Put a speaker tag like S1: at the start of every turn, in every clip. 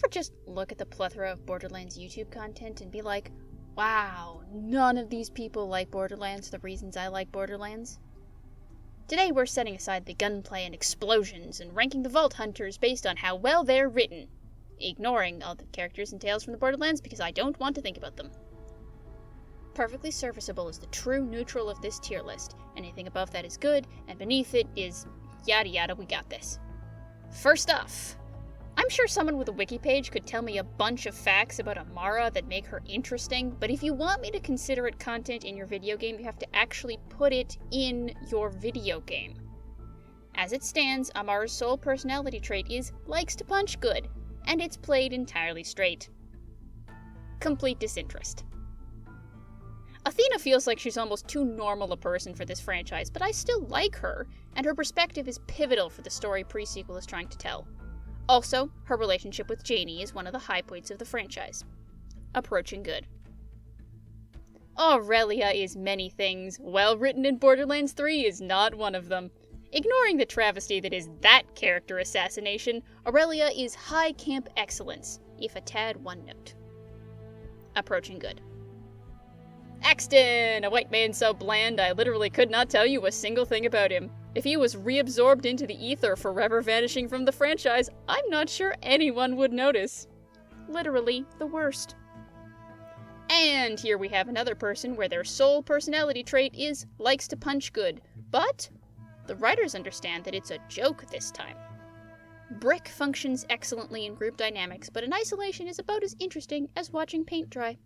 S1: ever just look at the plethora of Borderlands YouTube content and be like, wow, none of these people like Borderlands the reasons I like Borderlands? Today we're setting aside the gunplay and explosions and ranking the Vault Hunters based on how well they're written, ignoring all the characters and tales from the Borderlands because I don't want to think about them. Perfectly Serviceable is the true neutral of this tier list. Anything above that is good, and beneath it is yada yada, we got this. First off, I'm sure someone with a wiki page could tell me a bunch of facts about Amara that make her interesting, but if you want me to consider it content in your video game, you have to actually put it in your video game. As it stands, Amara's sole personality trait is likes to punch good, and it's played entirely straight. Complete disinterest. Athena feels like she's almost too normal a person for this franchise, but I still like her, and her perspective is pivotal for the story pre-sequel is trying to tell. Also, her relationship with Janie is one of the high points of the franchise. Approaching good. Aurelia is many things. Well written in Borderlands 3 is not one of them. Ignoring the travesty that is that character assassination, Aurelia is high camp excellence, if a tad one note. Approaching good. Axton, a white man so bland I literally could not tell you a single thing about him. If he was reabsorbed into the ether forever vanishing from the franchise, I'm not sure anyone would notice. Literally the worst. And here we have another person where their sole personality trait is likes to punch good, but the writers understand that it's a joke this time. Brick functions excellently in group dynamics, but in isolation is about as interesting as watching paint dry.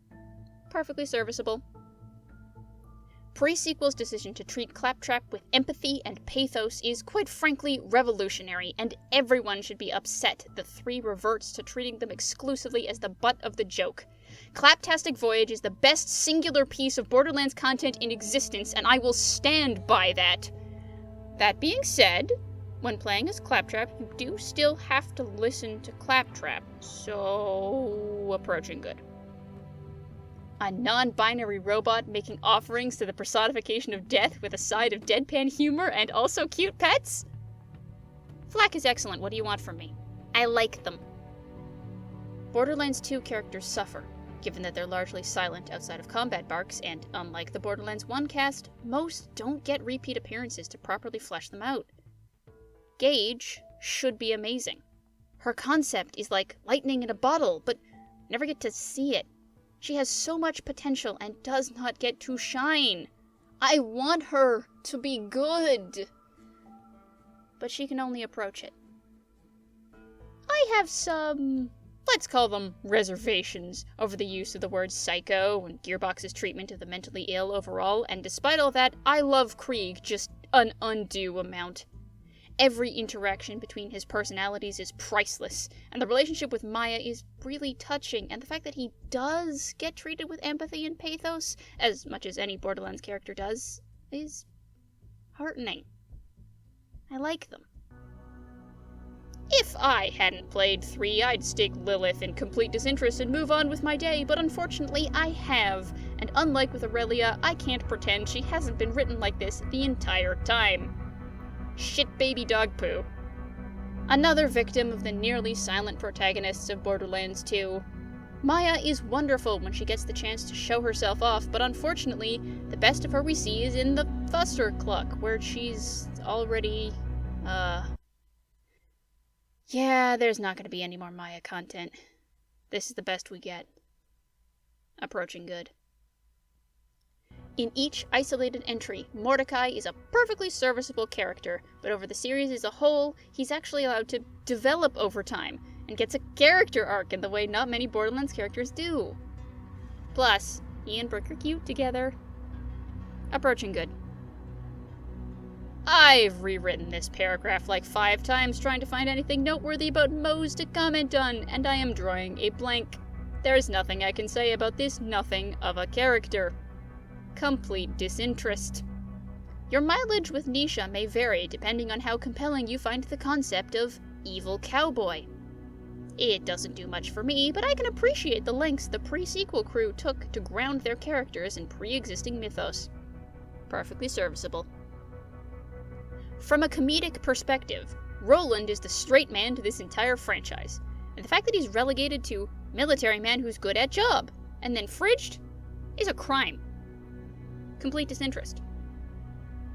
S1: Perfectly serviceable. Pre-sequel's decision to treat Claptrap with empathy and pathos is quite frankly revolutionary, and everyone should be upset the 3 reverts to treating them exclusively as the butt of the joke. Claptastic Voyage is the best singular piece of Borderlands content in existence, and I will stand by that. That being said, when playing as Claptrap, you do still have to listen to Claptrap, so approaching good. A non-binary robot making offerings to the personification of death with a side of deadpan humor and also cute pets? Flack is excellent, what do you want from me? I like them. Borderlands 2 characters suffer, given that they're largely silent outside of combat barks, and unlike the Borderlands 1 cast, most don't get repeat appearances to properly flesh them out. Gage should be amazing. Her concept is like lightning in a bottle, but never get to see it. She has so much potential and does not get to shine. I want her to be good. But she can only approach it. I have some, let's call them reservations, over the use of the word psycho and Gearbox's treatment of the mentally ill overall, and despite all that, I love Krieg just an undue amount. Every interaction between his personalities is priceless, and the relationship with Maya is really touching, and the fact that he does get treated with empathy and pathos, as much as any Borderlands character does, is heartening. I like them. If I hadn't played 3, I'd stick Lilith in complete disinterest and move on with my day, but unfortunately I have, and unlike with Aurelia, I can't pretend she hasn't been written like this the entire time. Shit baby dog poo. Another victim of the nearly silent protagonists of Borderlands 2. Maya is wonderful when she gets the chance to show herself off, but unfortunately, the best of her we see is in the Fuster Cluck, where she's already, yeah, there's not gonna be any more Maya content. This is the best we get. Approaching good. In each isolated entry, Mordecai is a perfectly serviceable character, but over the series as a whole, he's actually allowed to develop over time, and gets a character arc in the way not many Borderlands characters do. Plus, he and Brick are cute together. Approaching good. I've rewritten this paragraph like 5 times trying to find anything noteworthy about Moze to comment on, and I am drawing a blank. There's nothing I can say about this nothing of a character. Complete disinterest. Your mileage with Nisha may vary depending on how compelling you find the concept of evil cowboy. It doesn't do much for me, but I can appreciate the lengths the pre-sequel crew took to ground their characters in pre-existing mythos. Perfectly serviceable. From a comedic perspective, Roland is the straight man to this entire franchise. And the fact that he's relegated to military man who's good at job, and then fridged, is a crime. Complete disinterest.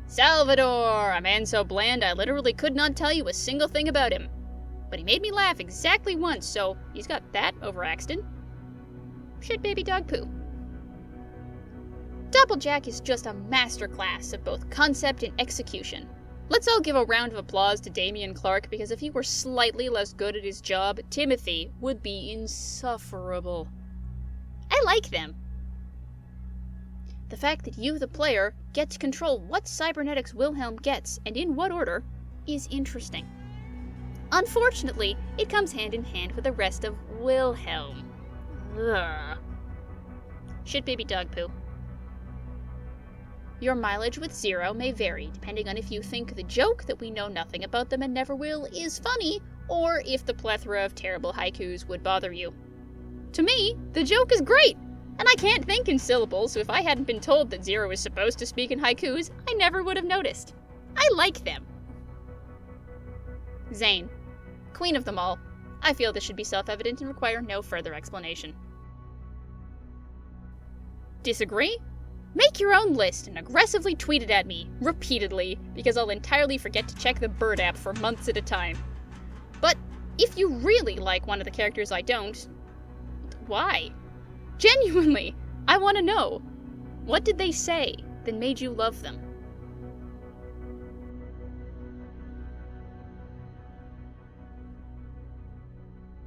S1: Salvador, a man so bland I literally could not tell you a single thing about him. But he made me laugh exactly once, so he's got that over Axton. Shit baby dog poo. Doppeljack is just a masterclass of both concept and execution. Let's all give a round of applause to Damian Clark, because if he were slightly less good at his job, Timothy would be insufferable. I like them. The fact that you, the player, get to control what cybernetics Wilhelm gets, and in what order, is interesting. Unfortunately, it comes hand in hand with the rest of Wilhelm. Ugh. Shit baby dog poo. Your mileage with Zero may vary, depending on if you think the joke that we know nothing about them and never will is funny, or if the plethora of terrible haikus would bother you. To me, the joke is great, and I can't think in syllables, so if I hadn't been told that Zero is supposed to speak in haikus, I never would have noticed. I like them. Zane. Queen of them all. I feel this should be self-evident and require no further explanation. Disagree? Make your own list and aggressively tweet it at me, repeatedly, because I'll entirely forget to check the Bird app for months at a time. But if you really like one of the characters I don't, why? Genuinely, I want to know. What did they say that made you love them?